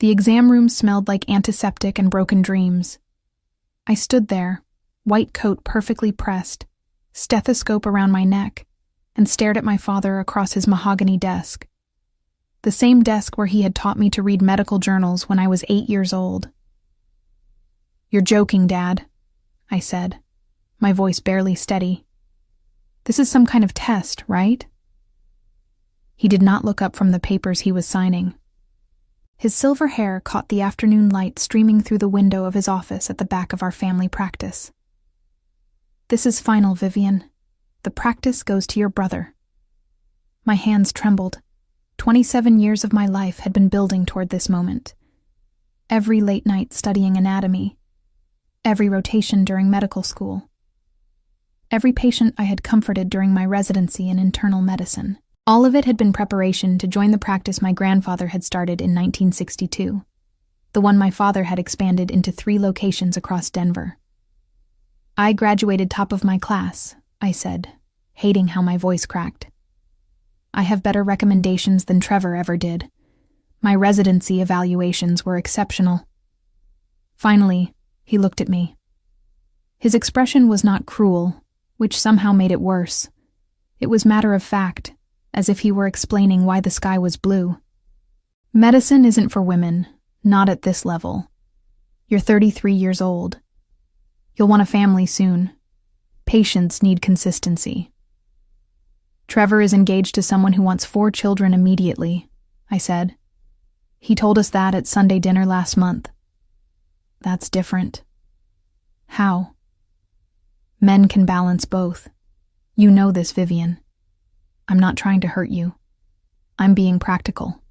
The exam room smelled like antiseptic and broken dreams. I stood there, white coat perfectly pressed, stethoscope around my neck, and stared at my father across his mahogany desk. The same desk where he had taught me to read medical journals when I was 8 years old. "You're joking, Dad," I said, my voice barely steady. "This is some kind of test, right?" He did not look up from the papers he was signing. His silver hair caught the afternoon light streaming through the window of his office at the back of our family practice. "This is final, Vivian. The practice goes to your brother." My hands trembled. 27 years of my life had been building toward this moment. Every late night studying anatomy, every rotation during medical school, every patient I had comforted during my residency in internal medicine. All of it had been preparation to join the practice my grandfather had started in 1962, the one my father had expanded into 3 locations across Denver. "I graduated top of my class," I said, hating how my voice cracked. "I have better recommendations than Trevor ever did. My residency evaluations were exceptional." Finally, he looked at me. His expression was not cruel, which somehow made it worse. It was matter of fact, as if he were explaining why the sky was blue. "Medicine isn't for women, not at this level. You're 33 years old. You'll want a family soon. Patients need consistency. Trevor is engaged to someone who wants 4 children immediately," I said. "He told us that at Sunday dinner last month." "That's different." "How?" "Men can balance both. You know this, Vivian. I'm not trying to hurt you. I'm being practical."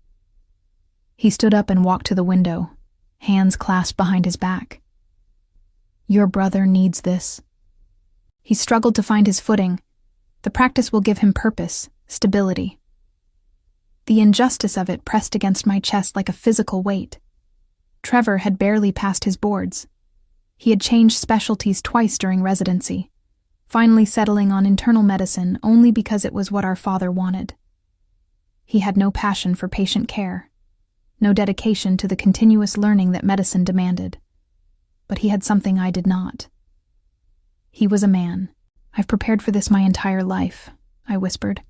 He stood up and walked to the window, hands clasped behind his back. "Your brother needs this." He struggled to find his footing. The practice will give him purpose, stability. The injustice of it pressed against my chest like a physical weight. Trevor had barely passed his boards. He had changed specialties twice during residency, finally settling on internal medicine only because it was what our father wanted. He had no passion for patient care, no dedication to the continuous learning that medicine demanded. But he had something I did not. He was a man. "I've prepared for this my entire life," I whispered.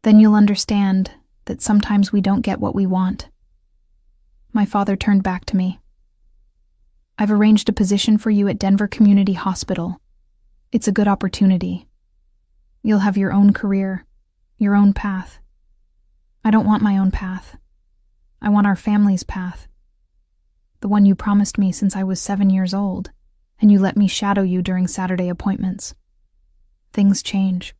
"Then you'll understand that sometimes we don't get what we want." My father turned back to me. "I've arranged a position for you at Denver Community Hospital. It's a good opportunity. You'll have your own career, your own path. I don't want my own path. I want our family's path. The one you promised me since I was 7 years old, and you let me shadow you during Saturday appointments. Things change.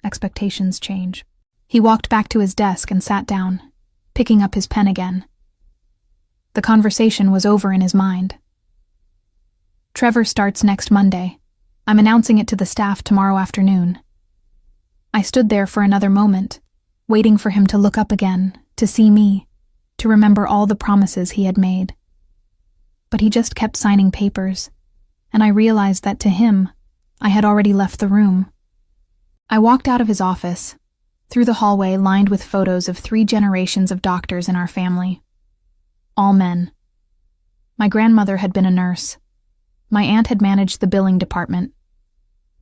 Expectations change." He walked back to his desk and sat down, picking up his pen again. The conversation was over in his mind. "Trevor starts next Monday. I'm announcing it to the staff tomorrow afternoon." I stood there for another moment, waiting for him to look up again, to see me, to remember all the promises he had made. But he just kept signing papers, and I realized that to him, I had already left the room. I walked out of his office, through the hallway lined with photos of 3 generations of doctors in our family. All men. My grandmother had been a nurse. My aunt had managed the billing department.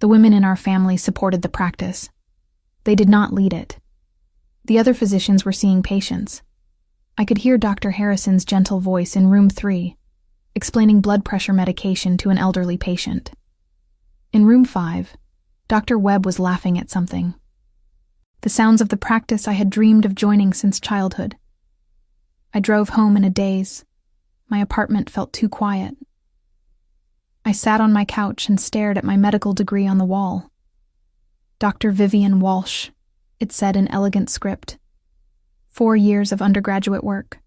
The women in our family supported the practice. They did not lead it. The other physicians were seeing patients. I could hear Dr. Harrison's gentle voice in room 3, explaining blood pressure medication to an elderly patient. In room 5, Dr. Webb was laughing at something. The sounds of the practice I had dreamed of joining since childhood. I drove home in a daze. My apartment felt too quiet. I sat on my couch and stared at my medical degree on the wall. Dr. Vivian Walsh, it said in elegant script. 4 years of undergraduate work,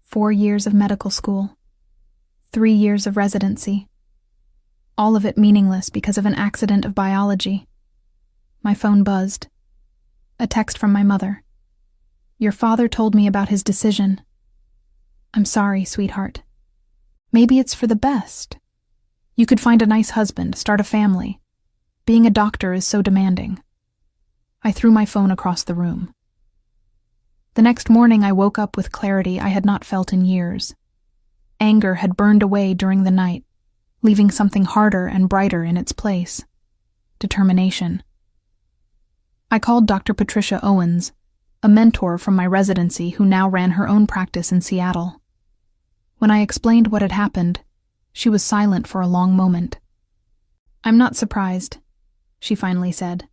4 years of medical school, 3 years of residency. All of it meaningless because of an accident of biology. My phone buzzed. A text from my mother. "Your father told me about his decision. I'm sorry, sweetheart. Maybe it's for the best. You could find a nice husband, start a family. Being a doctor is so demanding." I threw my phone across the room. The next morning I woke up with clarity I had not felt in years. Anger had burned away during the night, leaving something harder and brighter in its place. Determination. I called Dr. Patricia Owens, a mentor from my residency who now ran her own practice in Seattle. When I explained what had happened, she was silent for a long moment. "I'm not surprised," she finally said.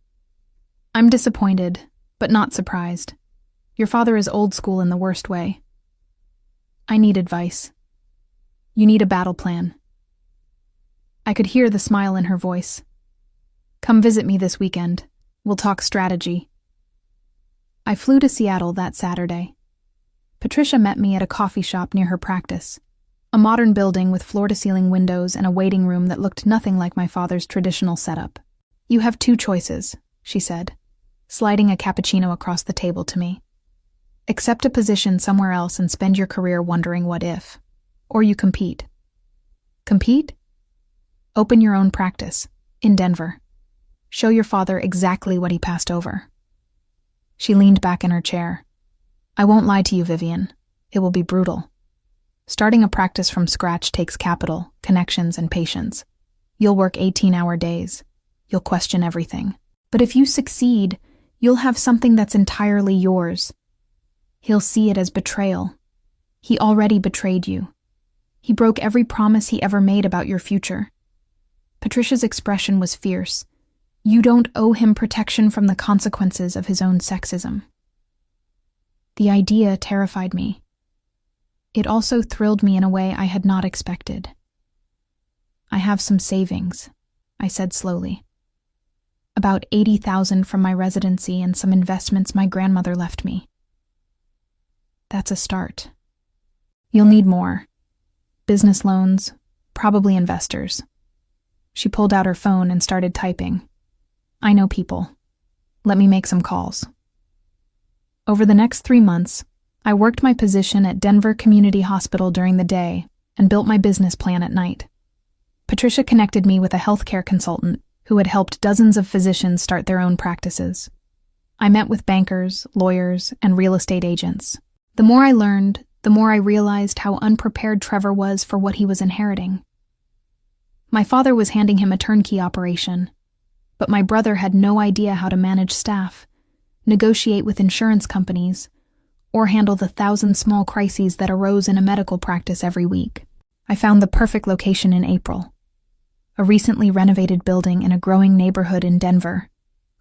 "I'm disappointed, but not surprised. Your father is old school in the worst way. I need advice. You need a battle plan." I could hear the smile in her voice. "Come visit me this weekend. We'll talk strategy." I flew to Seattle that Saturday. Patricia met me at a coffee shop near her practice, a modern building with floor-to-ceiling windows and a waiting room that looked nothing like my father's traditional setup. "You have two choices," she said, sliding a cappuccino across the table to me. "Accept a position somewhere else and spend your career wondering what if. Or you compete." "Compete?" "Open your own practice, in Denver. Show your father exactly what he passed over." She leaned back in her chair. "I won't lie to you, Vivian. It will be brutal. Starting a practice from scratch takes capital, connections, and patience. You'll work 18-hour days. You'll question everything. But if you succeed, you'll have something that's entirely yours. He'll see it as betrayal. He already betrayed you. He broke every promise he ever made about your future." Patricia's expression was fierce. "You don't owe him protection from the consequences of his own sexism." The idea terrified me. It also thrilled me in a way I had not expected. "I have some savings," I said slowly. "About $80,000 from my residency and some investments my grandmother left me." "That's a start. You'll need more. Business loans, probably investors." She pulled out her phone and started typing. "I know people. Let me make some calls." Over the next 3 months, I worked my position at Denver Community Hospital during the day and built my business plan at night. Patricia connected me with a healthcare consultant who had helped dozens of physicians start their own practices. I met with bankers, lawyers, and real estate agents. The more I learned, the more I realized how unprepared Trevor was for what he was inheriting. My father was handing him a turnkey operation, but my brother had no idea how to manage staff, negotiate with insurance companies, or handle the 1,000 small crises that arose in a medical practice every week. I found the perfect location in April. A recently renovated building in a growing neighborhood in Denver,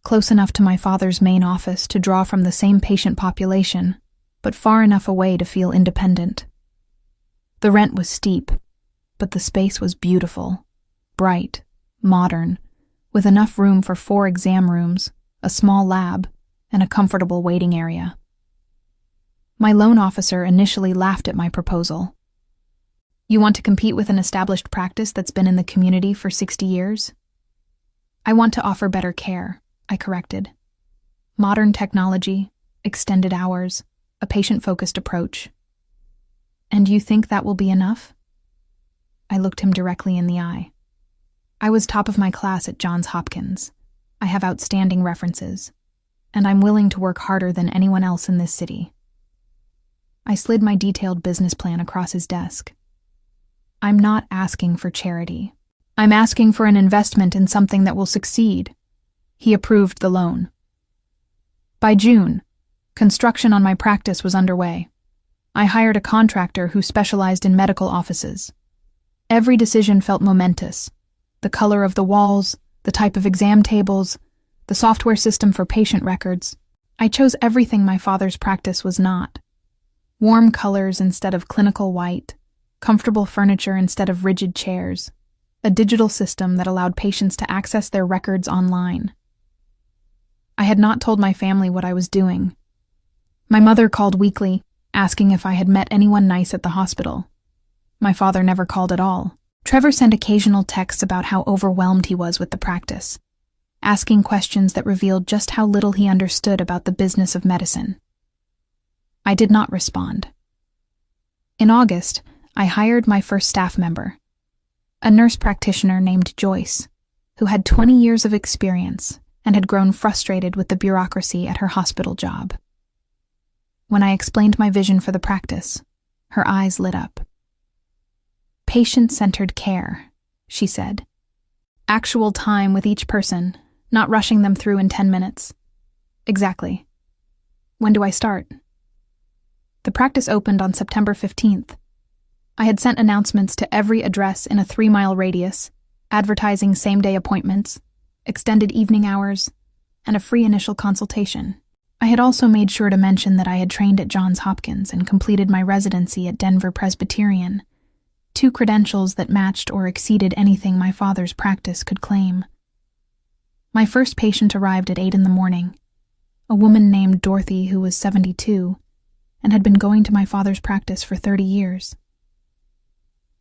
close enough to my father's main office to draw from the same patient population, but far enough away to feel independent. The rent was steep, but the space was beautiful, bright, modern, with enough room for 4 exam rooms, a small lab, and a comfortable waiting area. My loan officer initially laughed at my proposal. "You want to compete with an established practice that's been in the community for 60 years? "I want to offer better care," I corrected. "Modern technology, extended hours, a patient-focused approach." "And you think that will be enough?" I looked him directly in the eye. "I was top of my class at Johns Hopkins. I have outstanding references, and I'm willing to work harder than anyone else in this city." I slid my detailed business plan across his desk. "I'm not asking for charity. I'm asking for an investment in something that will succeed." He approved the loan. By June, construction on my practice was underway. I hired a contractor who specialized in medical offices. Every decision felt momentous. The color of the walls, the type of exam tables, the software system for patient records. I chose everything my father's practice was not. Warm colors instead of clinical white, comfortable furniture instead of rigid chairs, a digital system that allowed patients to access their records online. I had not told my family what I was doing. My mother called weekly, asking if I had met anyone nice at the hospital. My father never called at all. Trevor sent occasional texts about how overwhelmed he was with the practice, asking questions that revealed just how little he understood about the business of medicine. I did not respond. In August, I hired my first staff member, a nurse practitioner named Joyce, who had 20 years of experience and had grown frustrated with the bureaucracy at her hospital job. When I explained my vision for the practice, her eyes lit up. Patient-centered care, she said. Actual time with each person, not rushing them through in 10 minutes. Exactly. When do I start? The practice opened on September 15th. I had sent announcements to every address in a 3-mile radius, advertising same-day appointments, extended evening hours, and a free initial consultation. I had also made sure to mention that I had trained at Johns Hopkins and completed my residency at Denver Presbyterian, 2 credentials that matched or exceeded anything my father's practice could claim. My first patient arrived at 8 in the morning, a woman named Dorothy who was 72 and had been going to my father's practice for 30 years.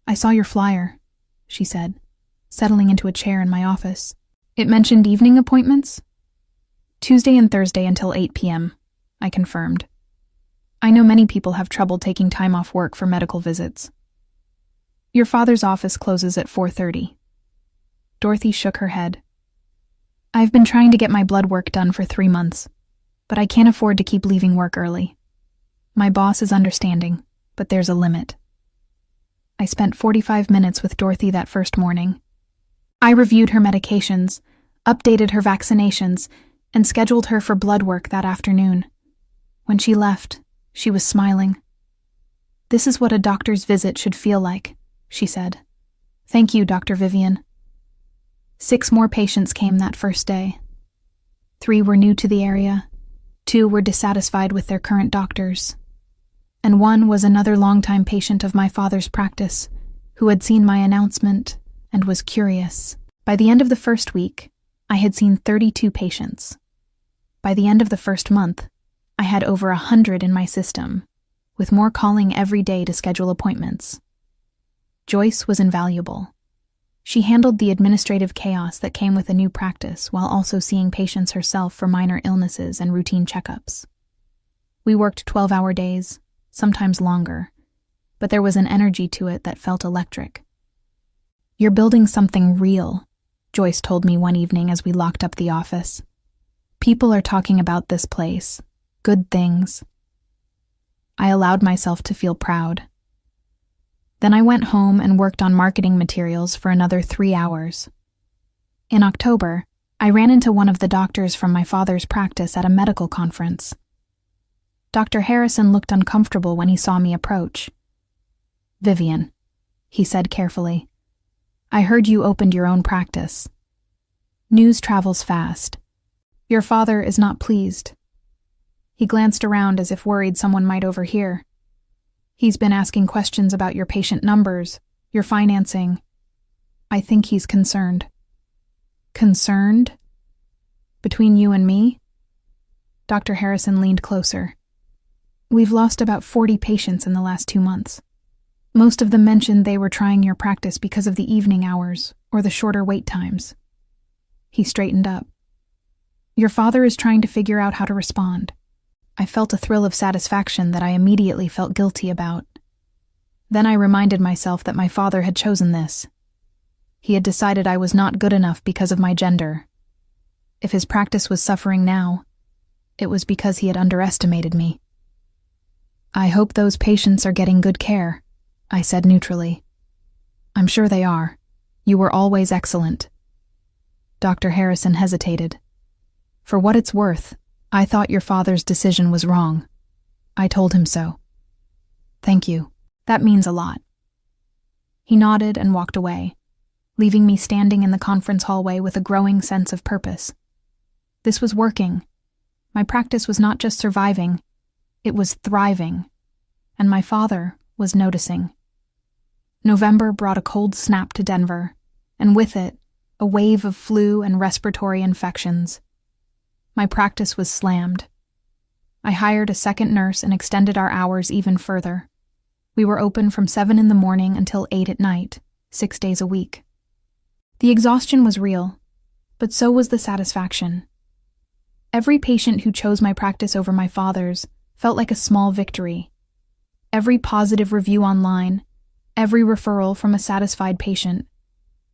I saw your flyer, she said, settling into a chair in my office. It mentioned evening appointments? Tuesday and Thursday until 8 p.m., I confirmed. I know many people have trouble taking time off work for medical visits. Your father's office closes at 4:30. Dorothy shook her head. I've been trying to get my blood work done for 3 months, but I can't afford to keep leaving work early. My boss is understanding, but there's a limit. I spent 45 minutes with Dorothy that first morning. I reviewed her medications, updated her vaccinations, and scheduled her for blood work that afternoon. When she left, she was smiling. This is what a doctor's visit should feel like, she said. Thank you, Dr. Vivian. 6 more patients came that first day. 3 were new to the area, 2 were dissatisfied with their current doctors, and 1 was another longtime patient of my father's practice who had seen my announcement and was curious. By the end of the first week, I had seen 32 patients. By the end of the first month, I had over 100 in my system, with more calling every day to schedule appointments. Joyce was invaluable. She handled the administrative chaos that came with a new practice while also seeing patients herself for minor illnesses and routine checkups. We worked 12-hour days, sometimes longer, but there was an energy to it that felt electric. You're building something real, Joyce told me one evening as we locked up the office. People are talking about this place, good things. I allowed myself to feel proud. Then I went home and worked on marketing materials for another 3 hours. In October, I ran into one of the doctors from my father's practice at a medical conference. Dr. Harrison looked uncomfortable when he saw me approach. Vivian, he said carefully, I heard you opened your own practice. News travels fast. Your father is not pleased. He glanced around as if worried someone might overhear. He's been asking questions about your patient numbers, your financing. I think he's concerned. Concerned? Between you and me? Dr. Harrison leaned closer. We've lost about 40 patients in the last 2 months. Most of them mentioned they were trying your practice because of the evening hours or the shorter wait times. He straightened up. Your father is trying to figure out how to respond. I felt a thrill of satisfaction that I immediately felt guilty about. Then I reminded myself that my father had chosen this. He had decided I was not good enough because of my gender. If his practice was suffering now, it was because he had underestimated me. I hope those patients are getting good care, I said neutrally. I'm sure they are. You were always excellent. Dr. Harrison hesitated. For what it's worth, I thought your father's decision was wrong. I told him so. Thank you. That means a lot. He nodded and walked away, leaving me standing in the conference hallway with a growing sense of purpose. This was working. My practice was not just surviving, it was thriving, and my father was noticing. November brought a cold snap to Denver, and with it, a wave of flu and respiratory infections. My practice was slammed. I hired a second nurse and extended our hours even further. We were open from 7 in the morning until 8 at night, 6 days a week. The exhaustion was real, but so was the satisfaction. Every patient who chose my practice over my father's felt like a small victory. Every positive review online, every referral from a satisfied patient,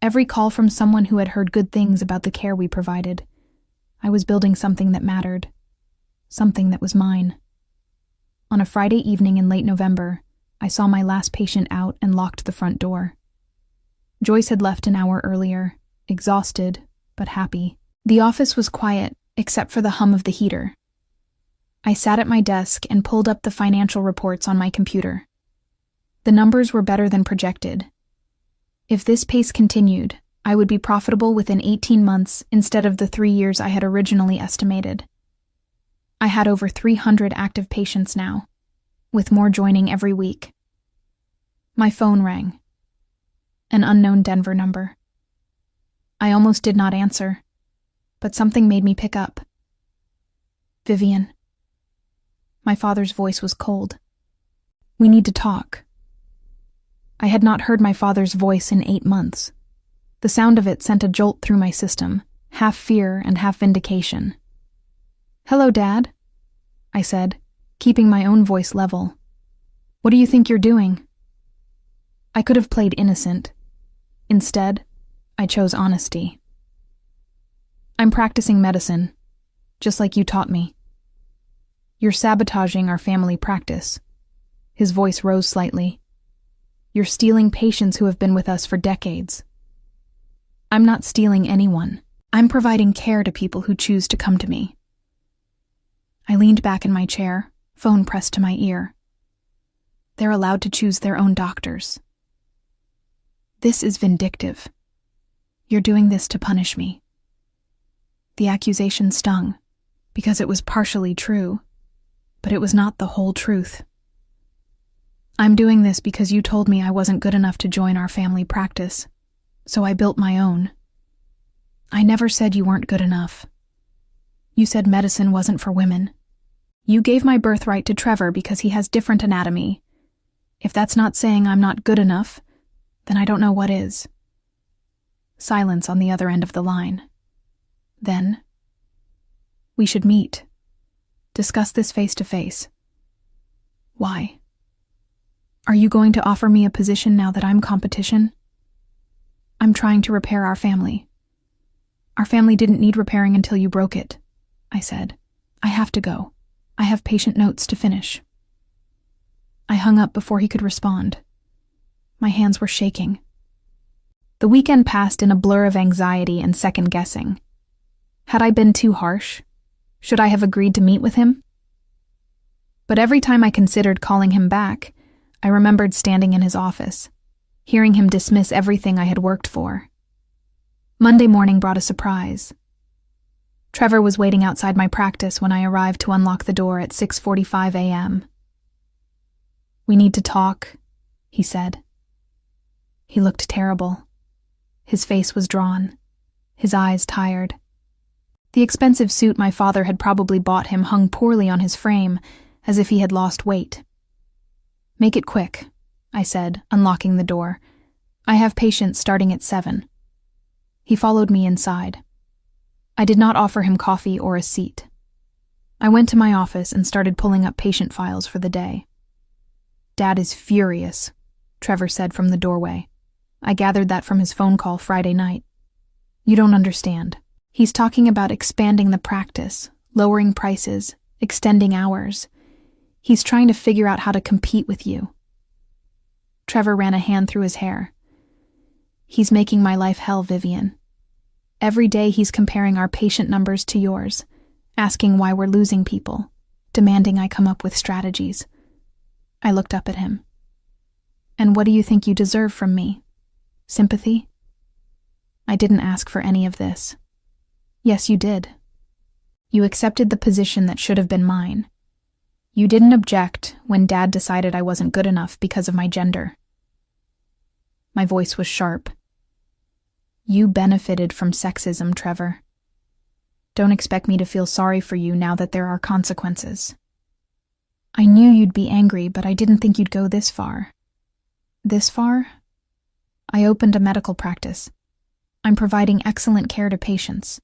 every call from someone who had heard good things about the care we provided. I was building something that mattered, something that was mine. On a Friday evening in late November, I saw my last patient out and locked the front door. Joyce had left an hour earlier, exhausted, but happy. The office was quiet, except for the hum of the heater. I sat at my desk and pulled up the financial reports on my computer. The numbers were better than projected. If this pace continued, I would be profitable within 18 months instead of the 3 years I had originally estimated. I had over 300 active patients now, with more joining every week. My phone rang. An unknown Denver number. I almost did not answer, but something made me pick up. Vivian. My father's voice was cold. We need to talk. I had not heard my father's voice in 8 months. The sound of it sent a jolt through my system, half fear and half vindication. Hello, Dad, I said, keeping my own voice level. What do you think you're doing? I could have played innocent. Instead, I chose honesty. I'm practicing medicine, just like you taught me. You're sabotaging our family practice. His voice rose slightly. You're stealing patients who have been with us for decades. I'm not stealing anyone. I'm providing care to people who choose to come to me. I leaned back in my chair, phone pressed to my ear. They're allowed to choose their own doctors. This is vindictive. You're doing this to punish me. The accusation stung, because it was partially true, but it was not the whole truth. I'm doing this because you told me I wasn't good enough to join our family practice, so I built my own. I never said you weren't good enough. You said medicine wasn't for women. You gave my birthright to Trevor because he has different anatomy. If that's not saying I'm not good enough, then I don't know what is. Silence on the other end of the line. Then, we should meet. Discuss this face to face. Why? Are you going to offer me a position now that I'm competition? I'm trying to repair our family. Our family didn't need repairing until you broke it, I said. I have to go. I have patient notes to finish. I hung up before he could respond. My hands were shaking. The weekend passed in a blur of anxiety and second-guessing. Had I been too harsh? Should I have agreed to meet with him? But every time I considered calling him back, I remembered standing in his office, hearing him dismiss everything I had worked for. Monday morning brought a surprise. Trevor was waiting outside my practice when I arrived to unlock the door at 6:45 a.m. We need to talk, he said. He looked terrible. His face was drawn, his eyes tired. The expensive suit my father had probably bought him hung poorly on his frame, as if he had lost weight. Make it quick, I said, unlocking the door. I have patients starting at 7. He followed me inside. I did not offer him coffee or a seat. I went to my office and started pulling up patient files for the day. Dad is furious, Trevor said from the doorway. I gathered that from his phone call Friday night. You don't understand. He's talking about expanding the practice, lowering prices, extending hours. He's trying to figure out how to compete with you. Trevor ran a hand through his hair. He's making my life hell, Vivian. Every day he's comparing our patient numbers to yours, asking why we're losing people, demanding I come up with strategies. I looked up at him. And what do you think you deserve from me? Sympathy? I didn't ask for any of this. Yes, you did. You accepted the position that should have been mine. You didn't object when Dad decided I wasn't good enough because of my gender. My voice was sharp. You benefited from sexism, Trevor. Don't expect me to feel sorry for you now that there are consequences. I knew you'd be angry, but I didn't think you'd go this far. This far? I opened a medical practice. I'm providing excellent care to patients.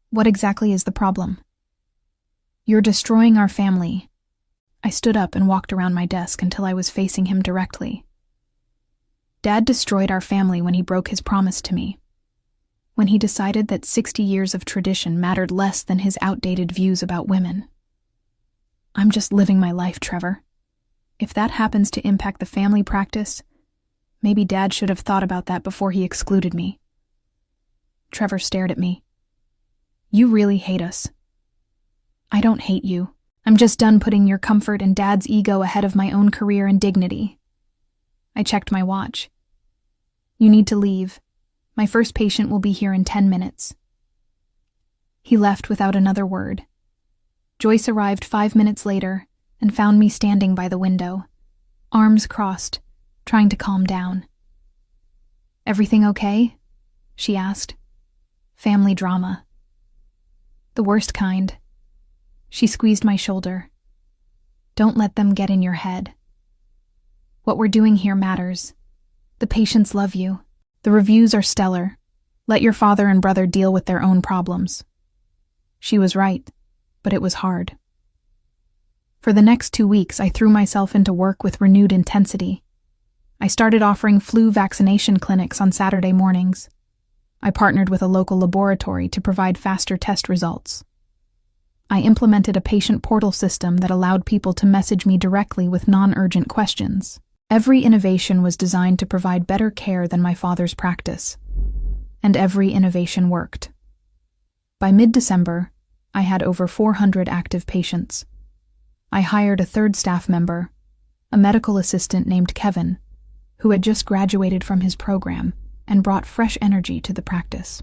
What exactly is the problem? You're destroying our family. I stood up and walked around my desk until I was facing him directly. Dad destroyed our family when he broke his promise to me. When he decided that 60 years of tradition mattered less than his outdated views about women. I'm just living my life, Trevor. If that happens to impact the family practice, maybe Dad should have thought about that before he excluded me. Trevor stared at me. You really hate us. I don't hate you. I'm just done putting your comfort and Dad's ego ahead of my own career and dignity. I checked my watch. You need to leave. My first patient will be here in 10 minutes. He left without another word. Joyce arrived 5 minutes later and found me standing by the window, arms crossed, trying to calm down. Everything okay? She asked. Family drama. The worst kind. She squeezed my shoulder. Don't let them get in your head. What we're doing here matters. The patients love you. The reviews are stellar. Let your father and brother deal with their own problems. She was right, but it was hard. For the next 2 weeks, I threw myself into work with renewed intensity. I started offering flu vaccination clinics on Saturday mornings. I partnered with a local laboratory to provide faster test results. I implemented a patient portal system that allowed people to message me directly with non-urgent questions. Every innovation was designed to provide better care than my father's practice. And every innovation worked. By mid-December, I had over 400 active patients. I hired a third staff member, a medical assistant named Kevin, who had just graduated from his program and brought fresh energy to the practice.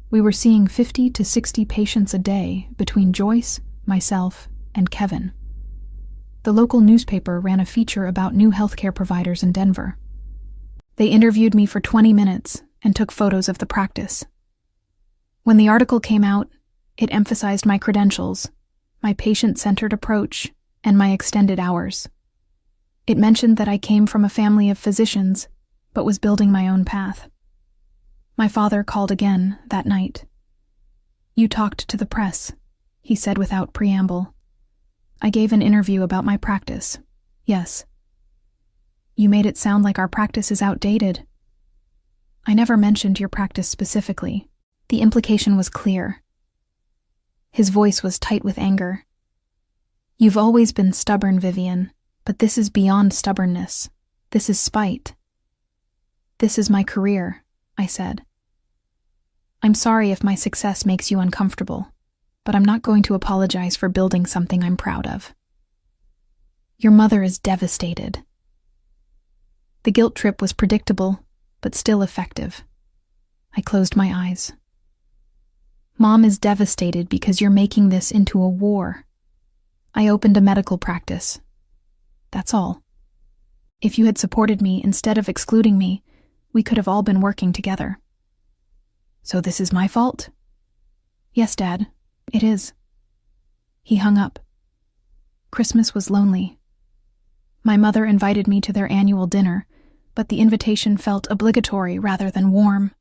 We were seeing 50 to 60 patients a day between Joyce, myself, and Kevin. The local newspaper ran a feature about new healthcare providers in Denver. They interviewed me for 20 minutes and took photos of the practice. When the article came out, it emphasized my credentials, my patient-centered approach, and my extended hours. It mentioned that I came from a family of physicians, but was building my own path. My father called again that night. You talked to the press, he said without preamble. I gave an interview about my practice. Yes. You made it sound like our practice is outdated. I never mentioned your practice specifically. The implication was clear. His voice was tight with anger. You've always been stubborn, Vivian, but this is beyond stubbornness. This is spite. This is my career, I said. I'm sorry if my success makes you uncomfortable, but I'm not going to apologize for building something I'm proud of. Your mother is devastated. The guilt trip was predictable, but still effective. I closed my eyes. Mom is devastated because you're making this into a war. I opened a medical practice. That's all. If you had supported me instead of excluding me, we could have all been working together. So this is my fault? Yes, Dad, it is. He hung up. Christmas was lonely. My mother invited me to their annual dinner, but the invitation felt obligatory rather than warm.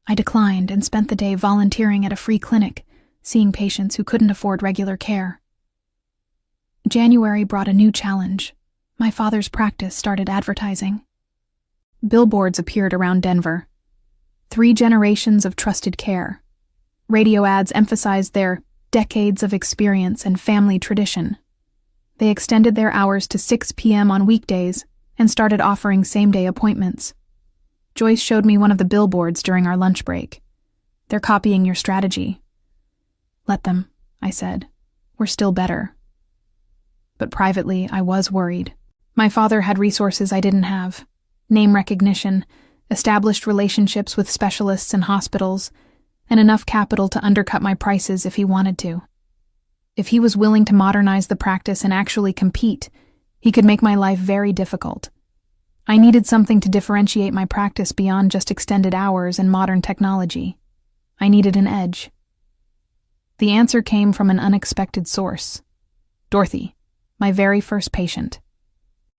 I declined and spent the day volunteering at a free clinic, seeing patients who couldn't afford regular care. January brought a new challenge. My father's practice started advertising. Billboards appeared around Denver. 3 generations of trusted care. Radio ads emphasized their decades of experience and family tradition. They extended their hours to 6 p.m. on weekdays and started offering same-day appointments. Joyce showed me one of the billboards during our lunch break. They're copying your strategy. Let them, I said. We're still better. But privately, I was worried. My father had resources I didn't have. Name recognition, established relationships with specialists and hospitals, and enough capital to undercut my prices if he wanted to. If he was willing to modernize the practice and actually compete, he could make my life very difficult. I needed something to differentiate my practice beyond just extended hours and modern technology. I needed an edge. The answer came from an unexpected source. Dorothy, my very first patient.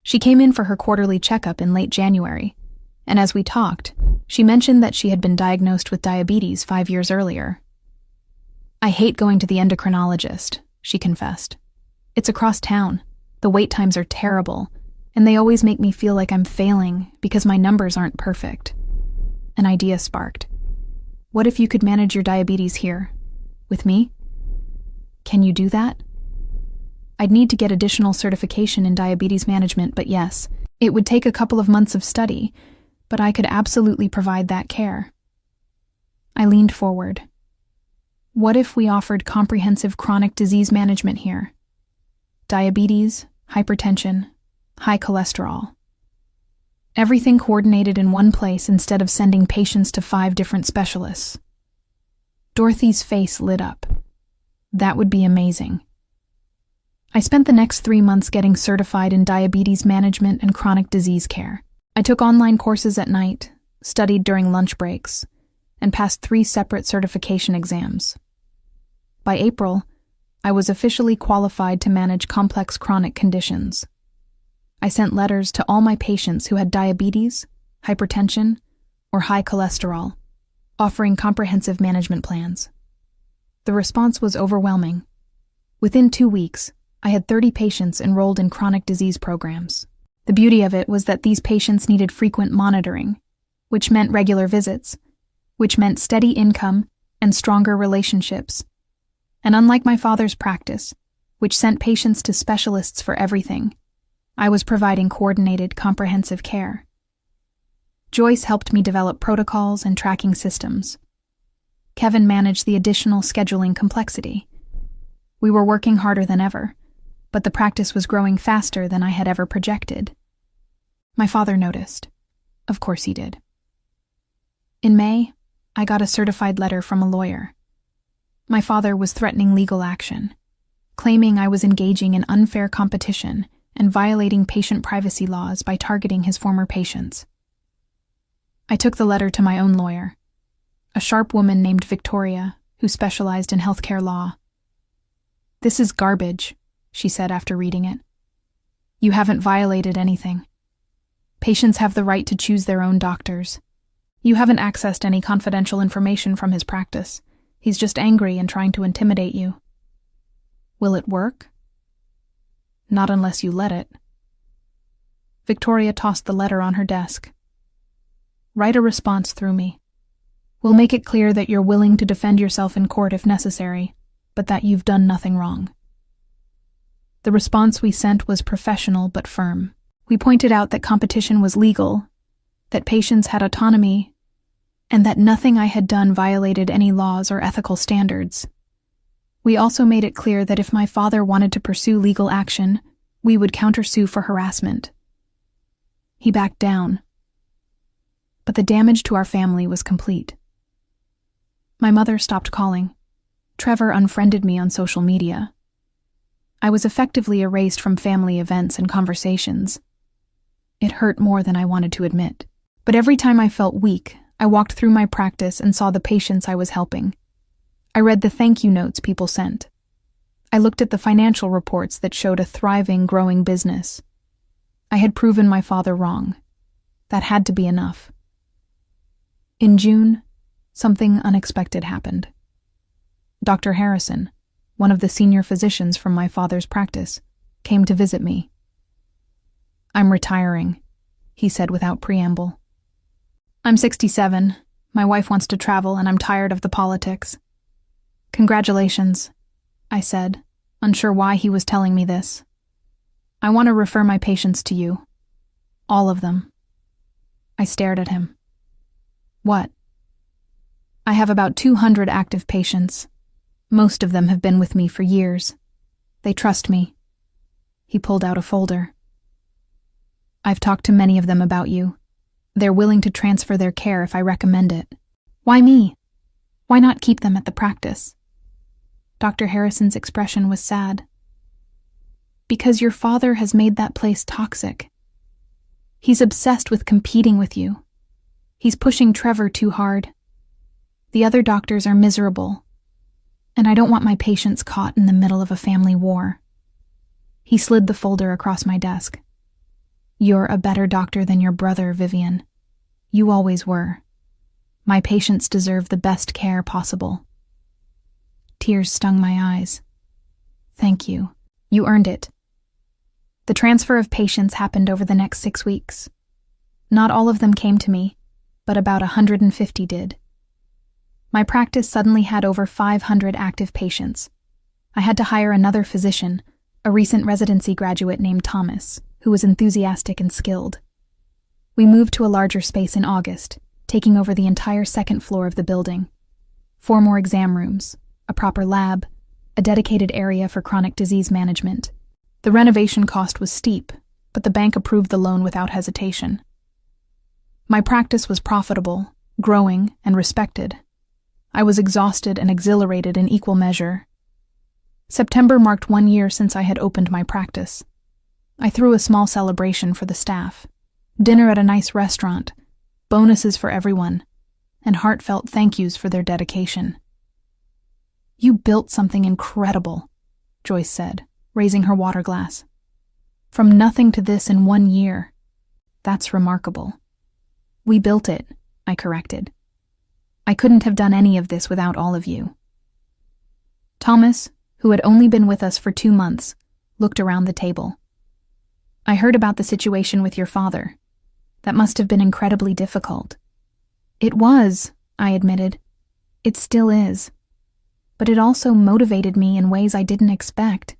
She came in for her quarterly checkup in late January, and as we talked, she mentioned that she had been diagnosed with diabetes 5 years earlier. I hate going to the endocrinologist, she confessed. It's across town. The wait times are terrible, and they always make me feel like I'm failing because my numbers aren't perfect. An idea sparked. What if you could manage your diabetes here? With me? Can you do that? I'd need to get additional certification in diabetes management, but yes, it would take a couple of months of study, but I could absolutely provide that care. I leaned forward. What if we offered comprehensive chronic disease management here? Diabetes, hypertension, high cholesterol. Everything coordinated in one place instead of sending patients to 5 different specialists. Dorothy's face lit up. That would be amazing. I spent the next 3 months getting certified in diabetes management and chronic disease care. I took online courses at night, studied during lunch breaks, and passed 3 separate certification exams. By April, I was officially qualified to manage complex chronic conditions. I sent letters to all my patients who had diabetes, hypertension, or high cholesterol, offering comprehensive management plans. The response was overwhelming. Within 2 weeks, I had 30 patients enrolled in chronic disease programs. The beauty of it was that these patients needed frequent monitoring, which meant regular visits, which meant steady income and stronger relationships. And unlike my father's practice, which sent patients to specialists for everything, I was providing coordinated, comprehensive care. Joyce helped me develop protocols and tracking systems. Kevin managed the additional scheduling complexity. We were working harder than ever, but the practice was growing faster than I had ever projected. My father noticed. Of course he did. In May, I got a certified letter from a lawyer. My father was threatening legal action, claiming I was engaging in unfair competition and violating patient privacy laws by targeting his former patients. I took the letter to my own lawyer, a sharp woman named Victoria, who specialized in healthcare law. "This is garbage," she said after reading it. "You haven't violated anything. Patients have the right to choose their own doctors. You haven't accessed any confidential information from his practice. He's just angry and trying to intimidate you." "Will it work?" "Not unless you let it." Victoria tossed the letter on her desk. "Write a response through me. We'll make it clear that you're willing to defend yourself in court if necessary, but that you've done nothing wrong." The response we sent was professional but firm. We pointed out that competition was legal, that patients had autonomy, and that nothing I had done violated any laws or ethical standards. We also made it clear that if my father wanted to pursue legal action, we would countersue for harassment. He backed down. But the damage to our family was complete. My mother stopped calling. Trevor unfriended me on social media. I was effectively erased from family events and conversations. It hurt more than I wanted to admit. But every time I felt weak, I walked through my practice and saw the patients I was helping. I read the thank you notes people sent. I looked at the financial reports that showed a thriving, growing business. I had proven my father wrong. That had to be enough. In June, something unexpected happened. Dr. Harrison, one of the senior physicians from my father's practice, came to visit me. "I'm retiring," he said without preamble. "I'm 67, my wife wants to travel, and I'm tired of the politics." "Congratulations," I said, unsure why he was telling me this. "I want to refer my patients to you. All of them." I stared at him. "What?" "I have about 200 active patients. Most of them have been with me for years. They trust me." He pulled out a folder. "I've talked to many of them about you. They're willing to transfer their care if I recommend it." "Why me? Why not keep them at the practice?" Dr. Harrison's expression was sad. "Because your father has made that place toxic. He's obsessed with competing with you. He's pushing Trevor too hard. The other doctors are miserable, and I don't want my patients caught in the middle of a family war." He slid the folder across my desk. "You're a better doctor than your brother, Vivian. You always were. My patients deserve the best care possible." Tears stung my eyes. "Thank you. You earned it." The transfer of patients happened over the next 6 weeks. Not all of them came to me, but about 150 did. My practice suddenly had over 500 active patients. I had to hire another physician, a recent residency graduate named Thomas, who was enthusiastic and skilled. We moved to a larger space in August, taking over the entire second floor of the building. 4 more exam rooms, a proper lab, a dedicated area for chronic disease management. The renovation cost was steep, but the bank approved the loan without hesitation. My practice was profitable, growing, and respected. I was exhausted and exhilarated in equal measure. September marked 1 year since I had opened my practice. I threw a small celebration for the staff, dinner at a nice restaurant, bonuses for everyone, and heartfelt thank yous for their dedication. "You built something incredible," Joyce said, raising her water glass. "From nothing to this in 1 year. That's remarkable." "We built it," I corrected. "I couldn't have done any of this without all of you." Thomas, who had only been with us for 2 months, looked around the table. "I heard about the situation with your father. That must have been incredibly difficult." "It was," I admitted. "It still is. But it also motivated me in ways I didn't expect.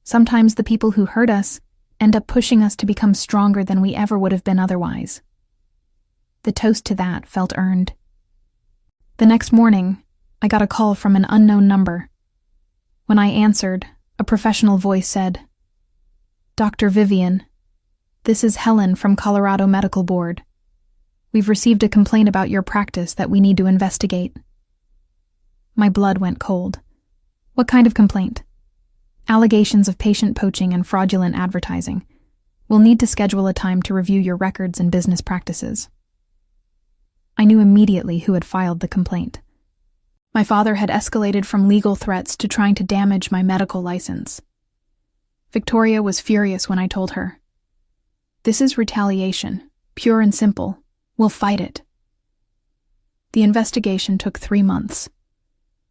Sometimes the people who hurt us end up pushing us to become stronger than we ever would have been otherwise." The toast to that felt earned. The next morning, I got a call from an unknown number. When I answered, a professional voice said, "Dr. Vivian, this is Helen from Colorado Medical Board. We've received a complaint about your practice that we need to investigate." My blood went cold. "What kind of complaint?" "Allegations of patient poaching and fraudulent advertising. We'll need to schedule a time to review your records and business practices." I knew immediately who had filed the complaint. My father had escalated from legal threats to trying to damage my medical license. Victoria was furious when I told her. "This is retaliation, pure and simple. We'll fight it." The investigation took 3 months.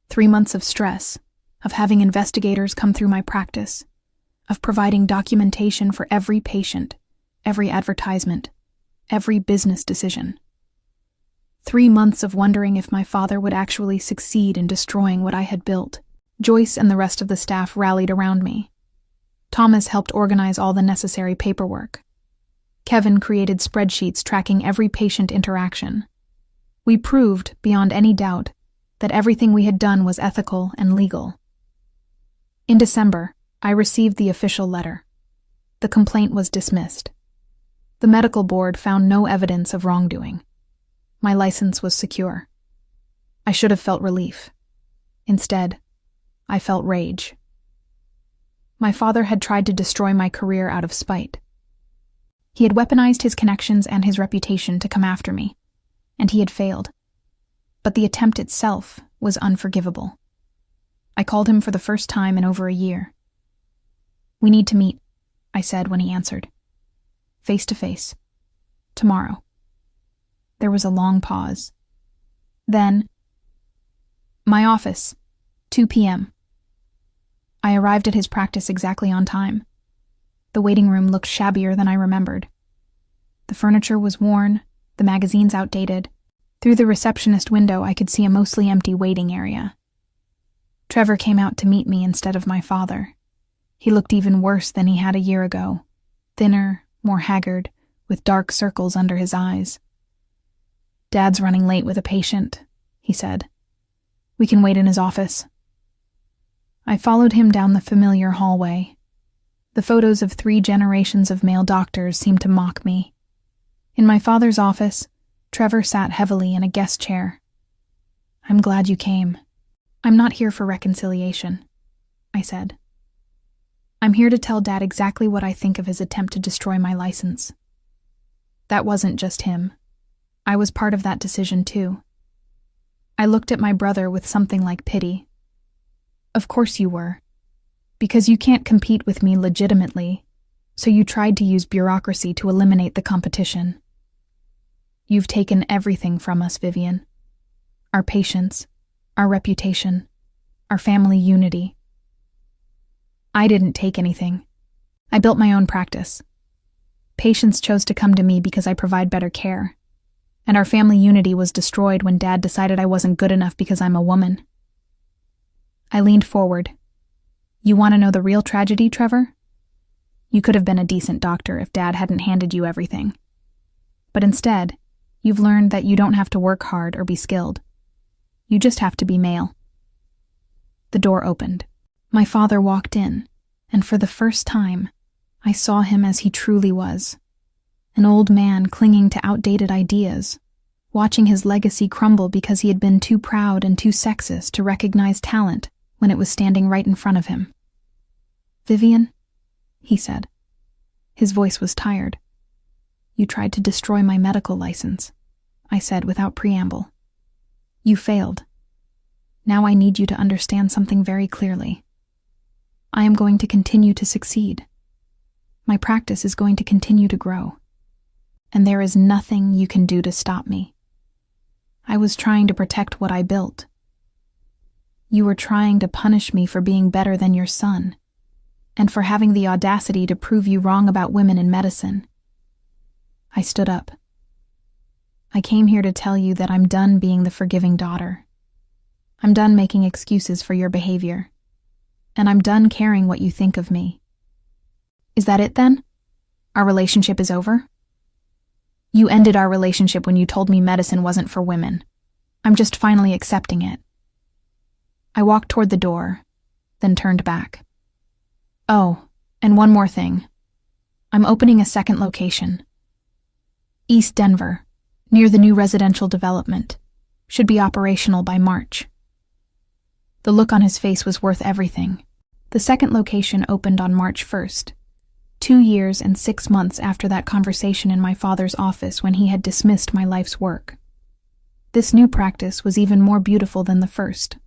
3 months of stress, of having investigators come through my practice, of providing documentation for every patient, every advertisement, every business decision. 3 months of wondering if my father would actually succeed in destroying what I had built. Joyce and the rest of the staff rallied around me. Thomas helped organize all the necessary paperwork. Kevin created spreadsheets tracking every patient interaction. We proved, beyond any doubt, that everything we had done was ethical and legal. In December, I received the official letter. The complaint was dismissed. The medical board found no evidence of wrongdoing. My license was secure. I should have felt relief. Instead, I felt rage. My father had tried to destroy my career out of spite. He had weaponized his connections and his reputation to come after me, and he had failed. But the attempt itself was unforgivable. I called him for the first time in over a year. "We need to meet," I said when he answered. "Face to face. Tomorrow." There was a long pause. Then, "My office, 2 p.m. I arrived at his practice exactly on time. The waiting room looked shabbier than I remembered. The furniture was worn, the magazines outdated. Through the receptionist window, I could see a mostly empty waiting area. Trevor came out to meet me instead of my father. He looked even worse than he had a year ago, thinner, more haggard, with dark circles under his eyes. "Dad's running late with a patient," he said. "We can wait in his office." I followed him down the familiar hallway. The photos of 3 generations of male doctors seemed to mock me. In my father's office, Trevor sat heavily in a guest chair. "I'm glad you came." "I'm not here for reconciliation," I said. "I'm here to tell Dad exactly what I think of his attempt to destroy my license." That wasn't just him. I was part of that decision too. I looked at my brother with something like pity. "Of course you were. Because you can't compete with me legitimately, so you tried to use bureaucracy to eliminate the competition. You've taken everything from us, Vivian. Our patience, our reputation, our family unity." I didn't take anything. I built my own practice. Patients chose to come to me because I provide better care. And our family unity was destroyed when Dad decided I wasn't good enough because I'm a woman. I leaned forward. You want to know the real tragedy, Trevor? You could have been a decent doctor if Dad hadn't handed you everything. But instead, you've learned that you don't have to work hard or be skilled. You just have to be male. The door opened. My father walked in, and for the first time, I saw him as he truly was. An old man clinging to outdated ideas, watching his legacy crumble because he had been too proud and too sexist to recognize talent when it was standing right in front of him. "Vivian," he said. His voice was tired. "You tried to destroy my medical license," I said without preamble. "You failed. Now I need you to understand something very clearly. I am going to continue to succeed. My practice is going to continue to grow. And there is nothing you can do to stop me. I was trying to protect what I built. You were trying to punish me for being better than your son, and for having the audacity to prove you wrong about women in medicine." I stood up. "I came here to tell you that I'm done being the forgiving daughter. I'm done making excuses for your behavior. And I'm done caring what you think of me." "Is that it then? Our relationship is over?" "You ended our relationship when you told me medicine wasn't for women. I'm just finally accepting it." I walked toward the door, then turned back. "Oh, and one more thing. I'm opening a second location. East Denver, near the new residential development. Should be operational by March." The look on his face was worth everything. The second location opened on March 1st, 2 years and 6 months after that conversation in my father's office when he had dismissed my life's work. This new practice was even more beautiful than the first.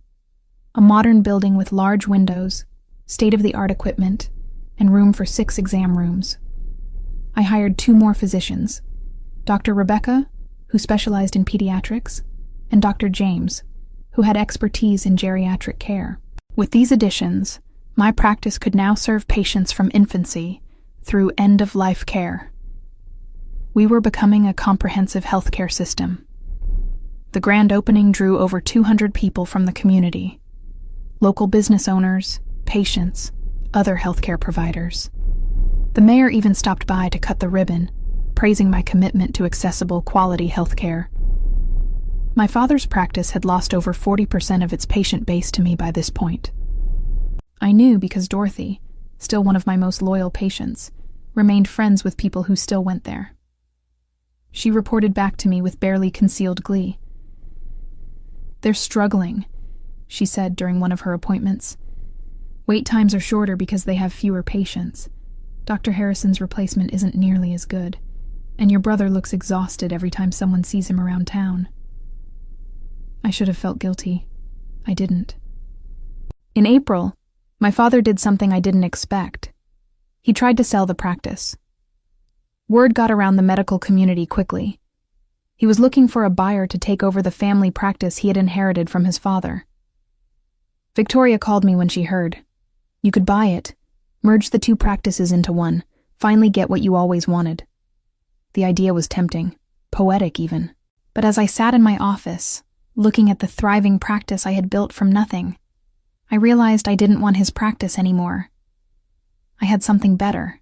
A modern building with large windows, state-of-the-art equipment, and room for 6 exam rooms. I hired 2 more physicians, Dr. Rebecca, who specialized in pediatrics, and Dr. James, who had expertise in geriatric care. With these additions, my practice could now serve patients from infancy through end-of-life care. We were becoming a comprehensive healthcare system. The grand opening drew over 200 people from the community, local business owners, patients, other healthcare providers. The mayor even stopped by to cut the ribbon, praising my commitment to accessible, quality healthcare. My father's practice had lost over 40% of its patient base to me by this point. I knew because Dorothy, still one of my most loyal patients, remained friends with people who still went there. She reported back to me with barely concealed glee. "They're struggling," she said during one of her appointments. "Wait times are shorter because they have fewer patients. Dr. Harrison's replacement isn't nearly as good, and your brother looks exhausted every time someone sees him around town." I should have felt guilty. I didn't. In April, my father did something I didn't expect. He tried to sell the practice. Word got around the medical community quickly. He was looking for a buyer to take over the family practice he had inherited from his father. Victoria called me when she heard. "You could buy it, merge the 2 practices into one, finally get what you always wanted." The idea was tempting, poetic even. But as I sat in my office, looking at the thriving practice I had built from nothing, I realized I didn't want his practice anymore. I had something better.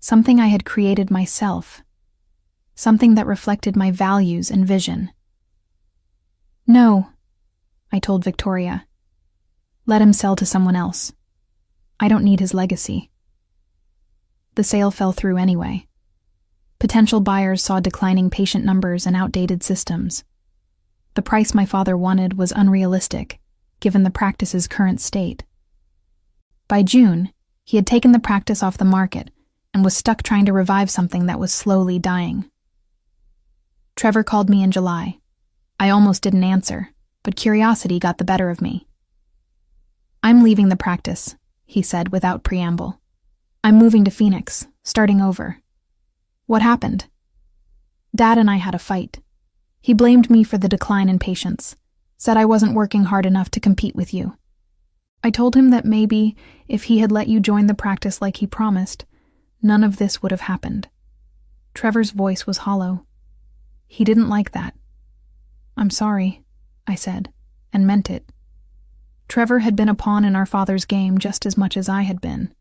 Something I had created myself. Something that reflected my values and vision. "No," I told Victoria. "Let him sell to someone else. I don't need his legacy." The sale fell through anyway. Potential buyers saw declining patient numbers and outdated systems. The price my father wanted was unrealistic, given the practice's current state. By June, he had taken the practice off the market and was stuck trying to revive something that was slowly dying. Trevor called me in July. I almost didn't answer, but curiosity got the better of me. "I'm leaving the practice," he said without preamble. "I'm moving to Phoenix, starting over." "What happened?" "Dad and I had a fight. He blamed me for the decline in patients, said I wasn't working hard enough to compete with you. I told him that maybe, if he had let you join the practice like he promised, none of this would have happened." Trevor's voice was hollow. He didn't like that. "I'm sorry," I said, and meant it. Trevor had been a pawn in our father's game just as much as I had been.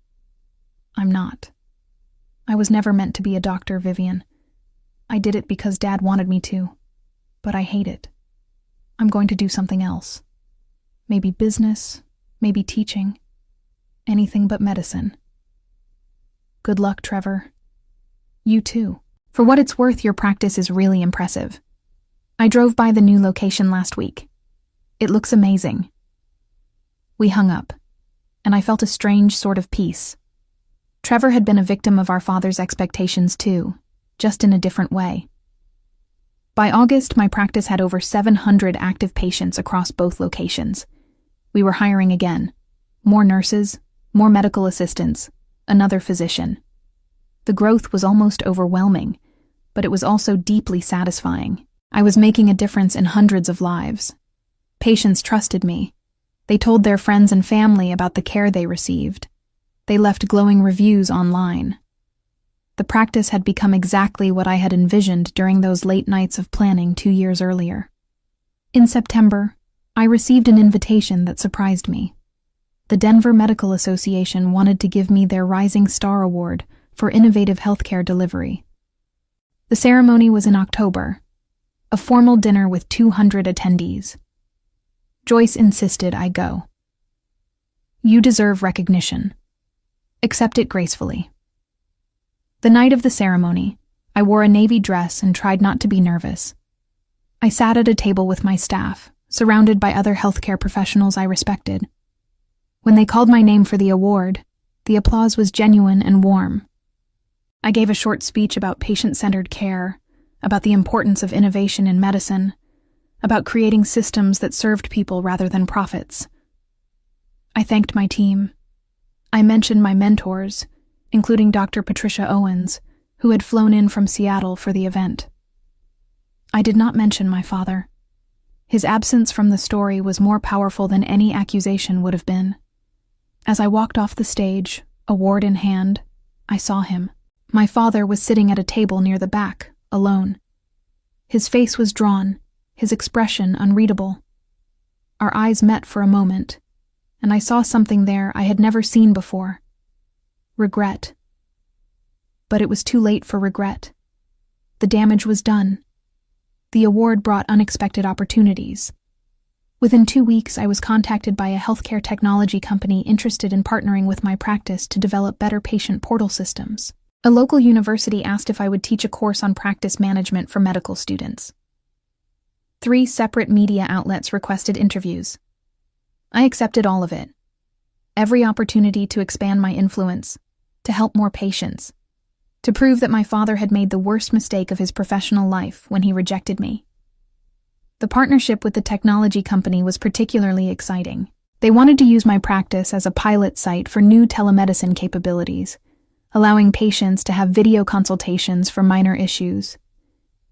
I'm not. I was never meant to be a doctor, Vivian. I did it because Dad wanted me to, but I hate it. I'm going to do something else. Maybe business, maybe teaching. Anything but medicine. Good luck, Trevor. You too. For what it's worth, your practice is really impressive. I drove by the new location last week. It looks amazing. We hung up, and I felt a strange sort of peace. Trevor had been a victim of our father's expectations too, just in a different way. By August, my practice had over 700 active patients across both locations. We were hiring again. More nurses, more medical assistants, another physician. The growth was almost overwhelming, but it was also deeply satisfying. I was making a difference in hundreds of lives. Patients trusted me. They told their friends and family about the care they received. They left glowing reviews online. The practice had become exactly what I had envisioned during those late nights of planning 2 years earlier. In September, I received an invitation that surprised me. The Denver Medical Association wanted to give me their Rising Star Award for innovative healthcare delivery. The ceremony was in October, a formal dinner with 200 attendees. Joyce insisted I go. You deserve recognition. Accept it gracefully. The night of the ceremony, I wore a navy dress and tried not to be nervous. I sat at a table with my staff, surrounded by other healthcare professionals I respected. When they called my name for the award, the applause was genuine and warm. I gave a short speech about patient-centered care, about the importance of innovation in medicine, about creating systems that served people rather than profits. I thanked my team. I mentioned my mentors, including Dr. Patricia Owens, who had flown in from Seattle for the event. I did not mention my father. His absence from the story was more powerful than any accusation would have been. As I walked off the stage, award in hand, I saw him. My father was sitting at a table near the back, alone. His face was drawn, his expression unreadable. Our eyes met for a moment, and I saw something there I had never seen before. Regret. But it was too late for regret. The damage was done. The award brought unexpected opportunities. Within 2 weeks, I was contacted by a healthcare technology company interested in partnering with my practice to develop better patient portal systems. A local university asked if I would teach a course on practice management for medical students. 3 separate media outlets requested interviews. I accepted all of it. Every opportunity to expand my influence, to help more patients, to prove that my father had made the worst mistake of his professional life when he rejected me. The partnership with the technology company was particularly exciting. They wanted to use my practice as a pilot site for new telemedicine capabilities, allowing patients to have video consultations for minor issues.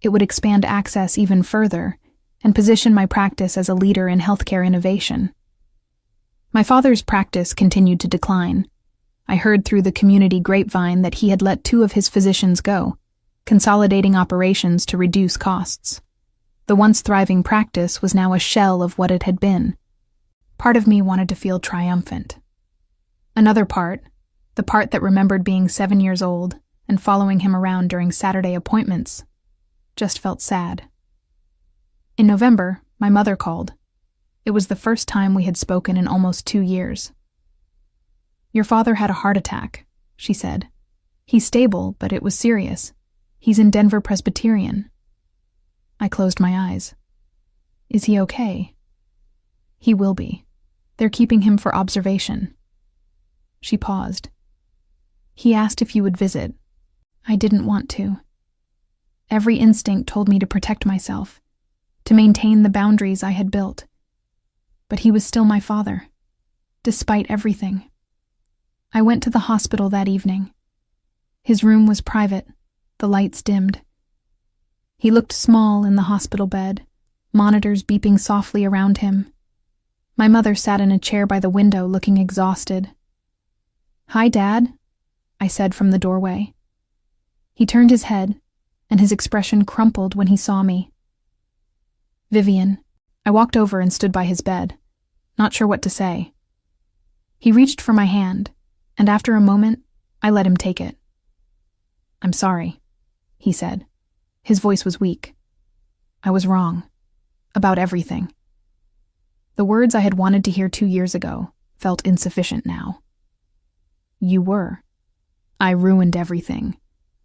It would expand access even further and position my practice as a leader in healthcare innovation. My father's practice continued to decline. I heard through the community grapevine that he had let 2 of his physicians go, consolidating operations to reduce costs. The once thriving practice was now a shell of what it had been. Part of me wanted to feel triumphant. Another part, the part that remembered being 7 years old and following him around during Saturday appointments, just felt sad. In November, my mother called. It was the first time we had spoken in almost 2 years. Your father had a heart attack, she said. He's stable, but it was serious. He's in Denver Presbyterian. I closed my eyes. Is he okay? He will be. They're keeping him for observation. She paused. He asked if you would visit. I didn't want to. Every instinct told me to protect myself, to maintain the boundaries I had built. But he was still my father, despite everything. I went to the hospital that evening. His room was private, the lights dimmed. He looked small in the hospital bed, monitors beeping softly around him. My mother sat in a chair by the window looking exhausted. Hi, Dad, I said from the doorway. He turned his head, and his expression crumpled when he saw me. Vivian. I walked over and stood by his bed. not sure what to say. He reached for my hand, and after a moment, I let him take it. "I'm sorry," he said. His voice was weak. "I was wrong. About everything." The words I had wanted to hear 2 years ago felt insufficient now. "You were. I ruined everything.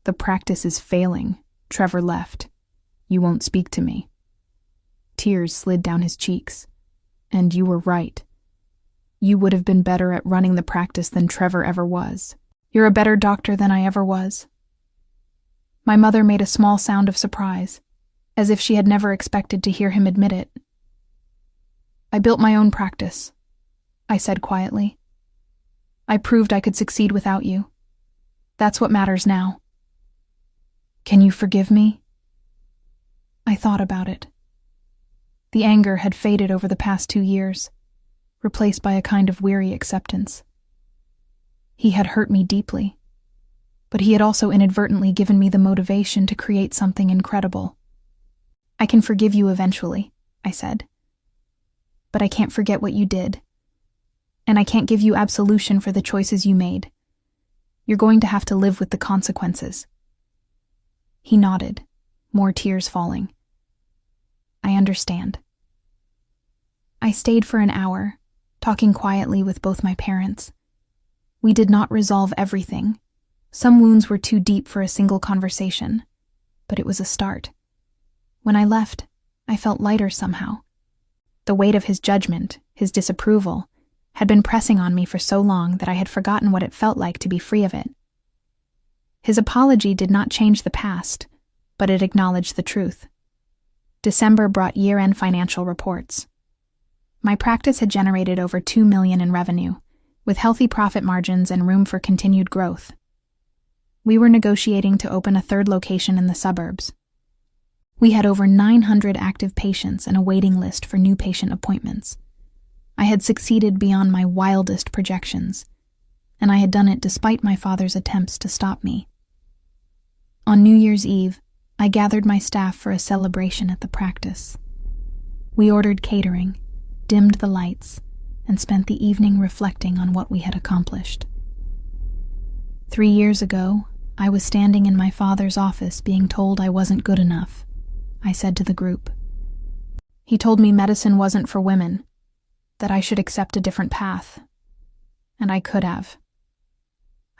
The practice is failing. Trevor left. You won't speak to me." Tears slid down his cheeks. "And you were right. You would have been better at running the practice than Trevor ever was. You're a better doctor than I ever was." My mother made a small sound of surprise, as if she had never expected to hear him admit it. "I built my own practice," I said quietly. "I proved I could succeed without you. That's what matters now. Can you forgive me?" I thought about it. The anger had faded over the past 2 years, replaced by a kind of weary acceptance. He had hurt me deeply, but he had also inadvertently given me the motivation to create something incredible. "I can forgive you eventually," I said. "But I can't forget what you did. And I can't give you absolution for the choices you made. You're going to have to live with the consequences." He nodded, more tears falling. "I understand." I stayed for an hour, talking quietly with both my parents. We did not resolve everything. Some wounds were too deep for a single conversation, but it was a start. When I left, I felt lighter somehow. The weight of his judgment, his disapproval, had been pressing on me for so long that I had forgotten what it felt like to be free of it. His apology did not change the past, but it acknowledged the truth. December brought year-end financial reports. My practice had generated over $2 million in revenue, with healthy profit margins and room for continued growth. We were negotiating to open a third location in the suburbs. We had over 900 active patients and a waiting list for new patient appointments. I had succeeded beyond my wildest projections, and I had done it despite my father's attempts to stop me. On New Year's Eve, I gathered my staff for a celebration at the practice. We ordered catering, dimmed the lights, and spent the evening reflecting on what we had accomplished. 3 years ago, I was standing in my father's office being told I wasn't good enough, I said to the group. He told me medicine wasn't for women, that I should accept a different path. And I could have.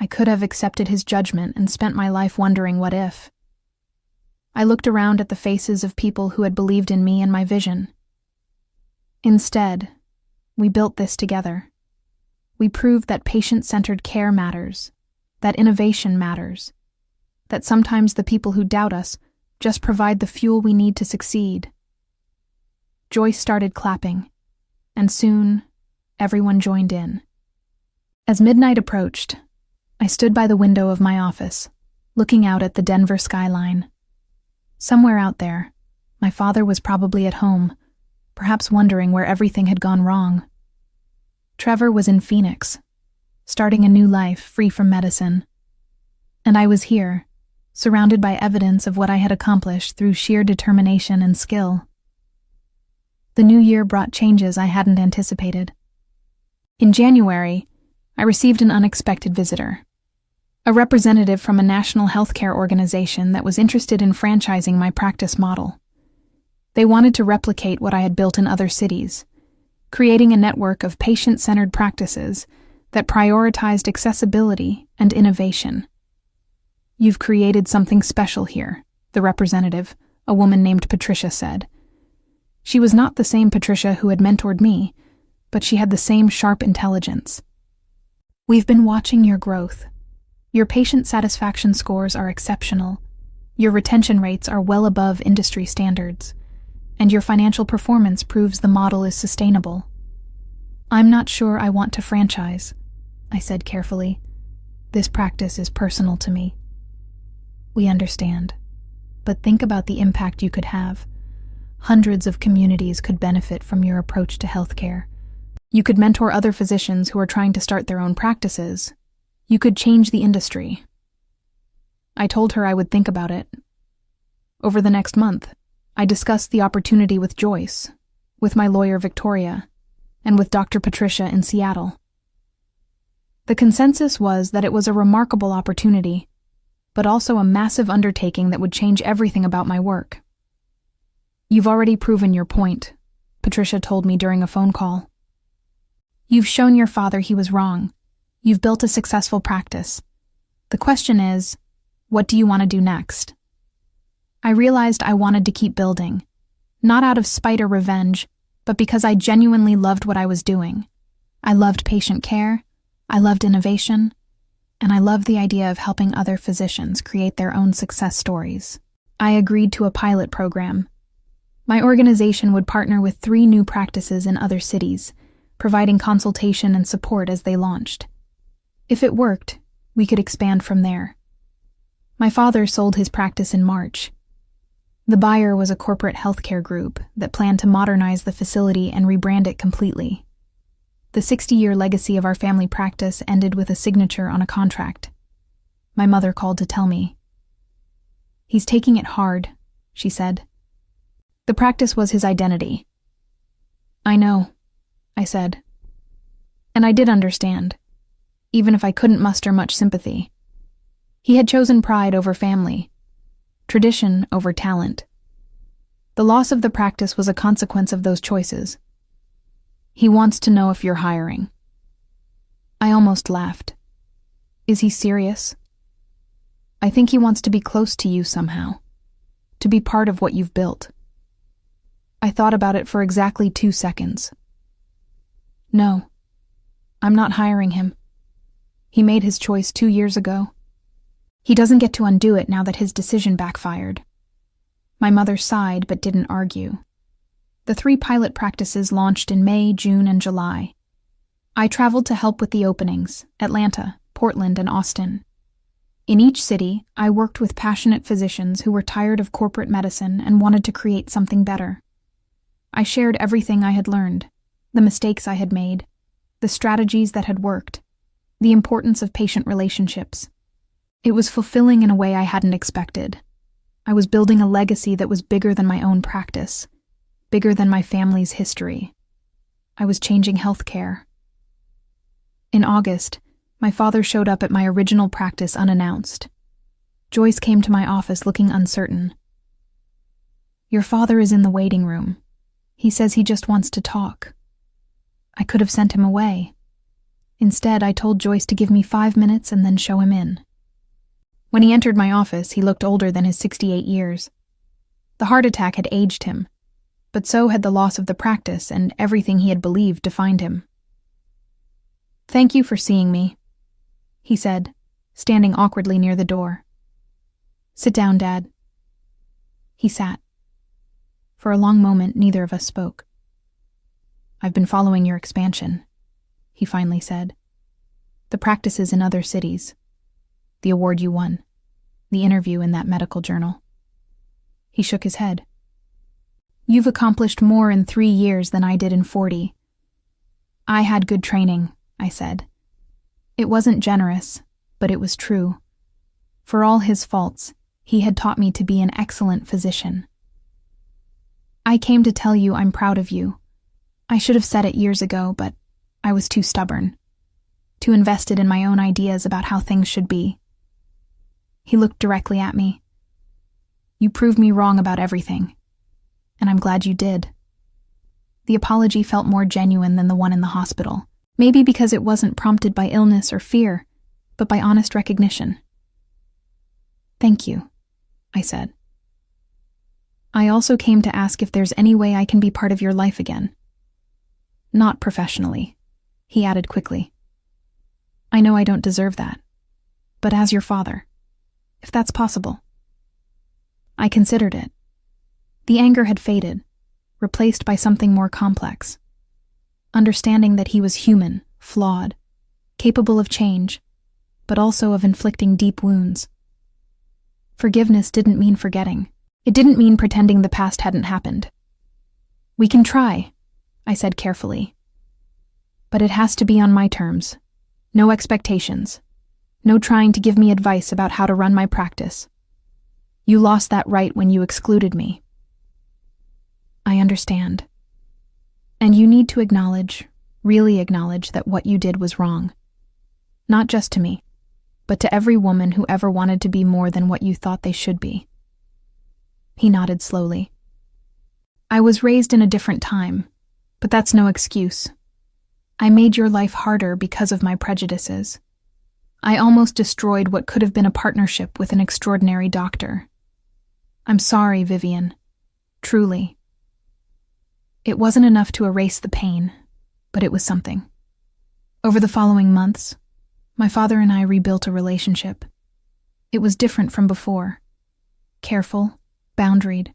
I could have accepted his judgment and spent my life wondering what if. I looked around at the faces of people who had believed in me and my vision. Instead, we built this together. We proved that patient-centered care matters, that innovation matters, that sometimes the people who doubt us just provide the fuel we need to succeed. Joyce started clapping, and soon, everyone joined in. As midnight approached, I stood by the window of my office, looking out at the Denver skyline. Somewhere out there, my father was probably at home, perhaps wondering where everything had gone wrong. Trevor was in Phoenix, starting a new life free from medicine. And I was here, surrounded by evidence of what I had accomplished through sheer determination and skill. The new year brought changes I hadn't anticipated. In January, I received an unexpected visitor. A representative from a national healthcare organization that was interested in franchising my practice model. They wanted to replicate what I had built in other cities, creating a network of patient-centered practices that prioritized accessibility and innovation. "You've created something special here," the representative, a woman named Patricia, said. She was not the same Patricia who had mentored me, but she had the same sharp intelligence. "We've been watching your growth. Your patient satisfaction scores are exceptional. Your retention rates are well above industry standards, and your financial performance proves the model is sustainable. I'm not sure I want to franchise," I said carefully. "This practice is personal to me." "We understand, but think about the impact you could have. Hundreds of communities could benefit from your approach to healthcare. You could mentor other physicians who are trying to start their own practices. You could change the industry." I told her I would think about it. Over the next month, I discussed the opportunity with Joyce, with my lawyer Victoria, and with Dr. Patricia in Seattle. The consensus was that it was a remarkable opportunity, but also a massive undertaking that would change everything about my work. "You've already proven your point," Patricia told me during a phone call. "You've shown your father he was wrong. You've built a successful practice. The question is, what do you want to do next?" I realized I wanted to keep building, not out of spite or revenge, but because I genuinely loved what I was doing. I loved patient care, I loved innovation, and I loved the idea of helping other physicians create their own success stories. I agreed to a pilot program. My organization would partner with 3 new practices in other cities, providing consultation and support as they launched. If it worked, we could expand from there. My father sold his practice in March. The buyer was a corporate healthcare group that planned to modernize the facility and rebrand it completely. The 60-year legacy of our family practice ended with a signature on a contract. My mother called to tell me. "He's taking it hard," she said. The practice was his identity. "I know," I said. And I did understand, even if I couldn't muster much sympathy. He had chosen pride over family, tradition over talent. The loss of the practice was a consequence of those choices. "He wants to know if you're hiring." I almost laughed. "Is he serious?" "I think he wants to be close to you somehow, to be part of what you've built." I thought about it for exactly 2 seconds. "No, I'm not hiring him. He made his choice 2 years ago. He doesn't get to undo it now that his decision backfired." My mother sighed but didn't argue. The 3 pilot practices launched in May, June, and July. I traveled to help with the openings: Atlanta, Portland, and Austin. In each city, I worked with passionate physicians who were tired of corporate medicine and wanted to create something better. I shared everything I had learned, the mistakes I had made, the strategies that had worked, the importance of patient relationships. It was fulfilling in a way I hadn't expected. I was building a legacy that was bigger than my own practice, bigger than my family's history. I was changing healthcare. In August, my father showed up at my original practice unannounced. Joyce came to my office looking uncertain. "Your father is in the waiting room. He says he just wants to talk." I could have sent him away. Instead, I told Joyce to give me 5 minutes and then show him in. When he entered my office, he looked older than his 68 years. The heart attack had aged him, but so had the loss of the practice, and everything he had believed defined him. "Thank you for seeing me," he said, standing awkwardly near the door. "Sit down, Dad." He sat. For a long moment, neither of us spoke. "I've been following your expansion," he finally said. "The practices in other cities, the award you won, the interview in that medical journal." He shook his head. "You've accomplished more in 3 years than I did in 40. "I had good training," I said. It wasn't generous, but it was true. For all his faults, he had taught me to be an excellent physician. "I came to tell you I'm proud of you. I should have said it years ago, but I was too stubborn, too invested in my own ideas about how things should be." He looked directly at me. "You proved me wrong about everything, and I'm glad you did." The apology felt more genuine than the one in the hospital, maybe because it wasn't prompted by illness or fear, but by honest recognition. "Thank you," I said. "I also came to ask if there's any way I can be part of your life again." "Not professionally," he added quickly. "I know I don't deserve that, but as your father, if that's possible." I considered it. The anger had faded, replaced by something more complex. Understanding that he was human, flawed, capable of change, but also of inflicting deep wounds. Forgiveness didn't mean forgetting. It didn't mean pretending the past hadn't happened. "We can try," I said carefully. "But it has to be on my terms. No expectations. No trying to give me advice about how to run my practice. You lost that right when you excluded me." "I understand." And you need to really acknowledge that what you did was wrong. Not just to me, but to every woman who ever wanted to be more than what you thought they should be. He nodded slowly. I was raised in a different time, but that's no excuse. I made your life harder because of my prejudices. I almost destroyed what could have been a partnership with an extraordinary doctor. I'm sorry, Vivian. Truly. It wasn't enough to erase the pain, but it was something. Over the following months, my father and I rebuilt a relationship. It was different from before. Careful, boundaried,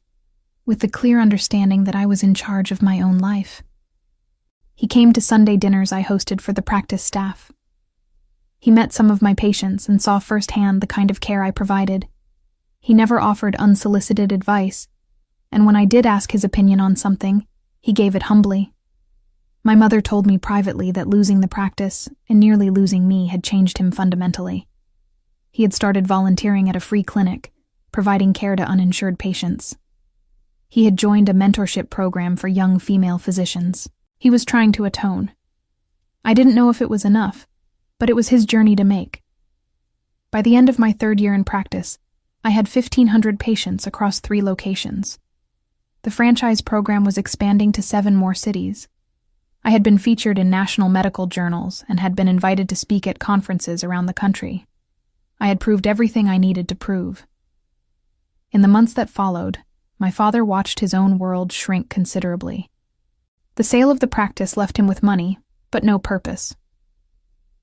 with the clear understanding that I was in charge of my own life. He came to Sunday dinners I hosted for the practice staff. He met some of my patients and saw firsthand the kind of care I provided. He never offered unsolicited advice, and when I did ask his opinion on something, he gave it humbly. My mother told me privately that losing the practice and nearly losing me had changed him fundamentally. He had started volunteering at a free clinic, providing care to uninsured patients. He had joined a mentorship program for young female physicians. He was trying to atone. I didn't know if it was enough, but it was his journey to make. By the end of my 3rd year in practice, I had 1,500 patients across 3 locations. The franchise program was expanding to 7 more cities. I had been featured in national medical journals and had been invited to speak at conferences around the country. I had proved everything I needed to prove. In the months that followed, my father watched his own world shrink considerably. The sale of the practice left him with money, but no purpose.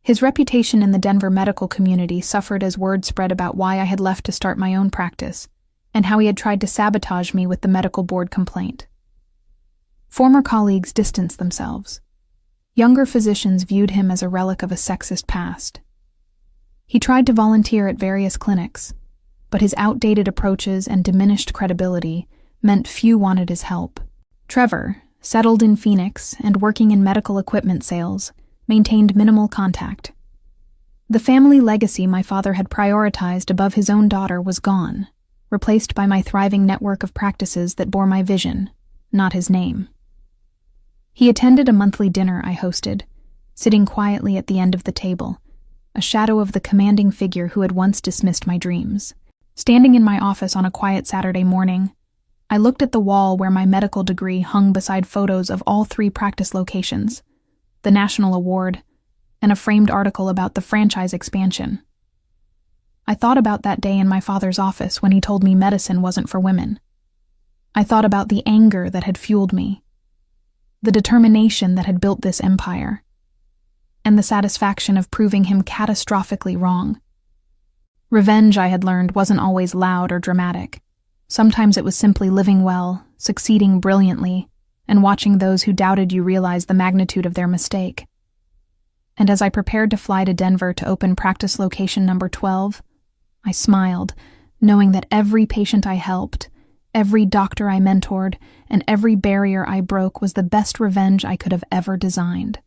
His reputation in the Denver medical community suffered as word spread about why I had left to start my own practice, and how he had tried to sabotage me with the medical board complaint. Former colleagues distanced themselves. Younger physicians viewed him as a relic of a sexist past. He tried to volunteer at various clinics, but his outdated approaches and diminished credibility meant few wanted his help. Trevor, settled in Phoenix and working in medical equipment sales, maintained minimal contact. The family legacy my father had prioritized above his own daughter was gone, replaced by my thriving network of practices that bore my vision, not his name. He attended a monthly dinner I hosted, sitting quietly at the end of the table, a shadow of the commanding figure who had once dismissed my dreams. Standing in my office on a quiet Saturday morning, I looked at the wall where my medical degree hung beside photos of all 3 practice locations, the national award, and a framed article about the franchise expansion. I thought about that day in my father's office when he told me medicine wasn't for women. I thought about the anger that had fueled me, the determination that had built this empire, and the satisfaction of proving him catastrophically wrong. Revenge, I had learned, wasn't always loud or dramatic. Sometimes it was simply living well, succeeding brilliantly, and watching those who doubted you realize the magnitude of their mistake. And as I prepared to fly to Denver to open practice location number 12, I smiled, knowing that every patient I helped, every doctor I mentored, and every barrier I broke was the best revenge I could have ever designed.